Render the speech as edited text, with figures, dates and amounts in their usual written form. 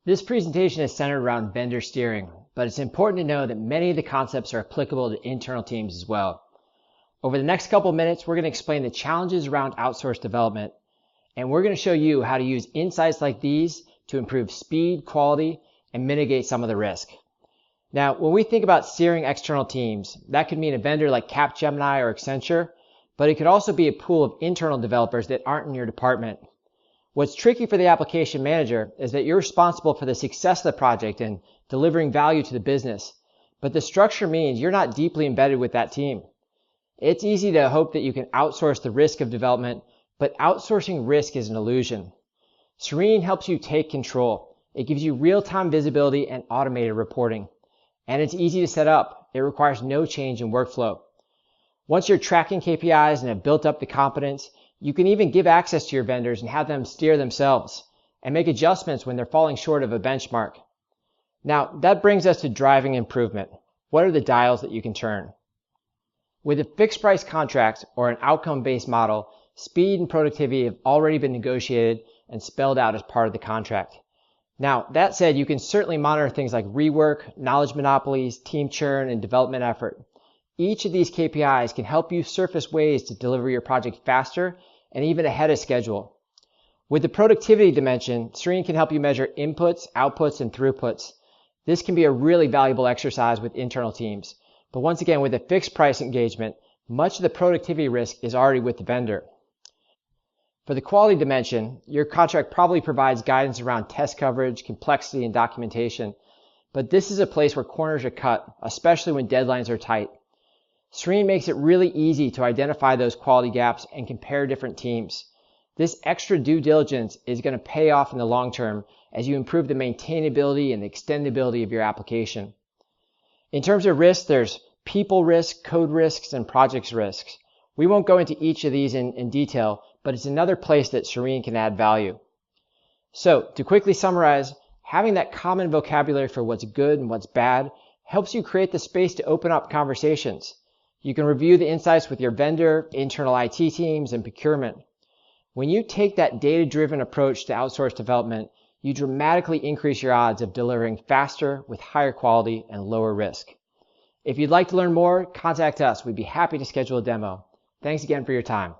This presentation is centered around vendor steering, but it's important to know that many of the concepts are applicable to internal teams as well. Over the next couple of minutes, we're going to explain the challenges around outsourced development, and we're going to show you how to use insights like these to improve speed, quality, and mitigate some of the risk. Now, when we think about steering external teams, that could mean a vendor like Capgemini or Accenture, but it could also be a pool of internal developers that aren't in your department. What's tricky for the application manager is that you're responsible for the success of the project and delivering value to the business, but the structure means you're not deeply embedded with that team. It's easy to hope that you can outsource the risk of development, but outsourcing risk is an illusion. Seerene helps you take control. It gives you real-time visibility and automated reporting. And it's easy to set up. It requires no change in workflow. Once you're tracking KPIs and have built up the competence, you can even give access to your vendors and have them steer themselves and make adjustments when they're falling short of a benchmark. Now, that brings us to driving improvement. What are the dials that you can turn? With a fixed price contract or an outcome-based model, speed and productivity have already been negotiated and spelled out as part of the contract. Now, that said, you can certainly monitor things like rework, knowledge monopolies, team churn, and development effort. Each of these KPIs can help you surface ways to deliver your project faster and even ahead of schedule. With the productivity dimension, Seerene can help you measure inputs, outputs, and throughputs. This can be a really valuable exercise with internal teams. But once again, with a fixed price engagement, much of the productivity risk is already with the vendor. For the quality dimension, your contract probably provides guidance around test coverage, complexity, and documentation. But this is a place where corners are cut, especially when deadlines are tight. Seerene makes it really easy to identify those quality gaps and compare different teams. This extra due diligence is going to pay off in the long term as you improve the maintainability and the extendability of your application. In terms of risks, there's people risk, code risks, and projects risks. We won't go into each of these in detail, but it's another place that Seerene can add value. So, to quickly summarize, having that common vocabulary for what's good and what's bad helps you create the space to open up conversations. You can review the insights with your vendor, internal IT teams, and procurement. When you take that data-driven approach to outsourced development, you dramatically increase your odds of delivering faster with higher quality and lower risk. If you'd like to learn more, contact us. We'd be happy to schedule a demo. Thanks again for your time.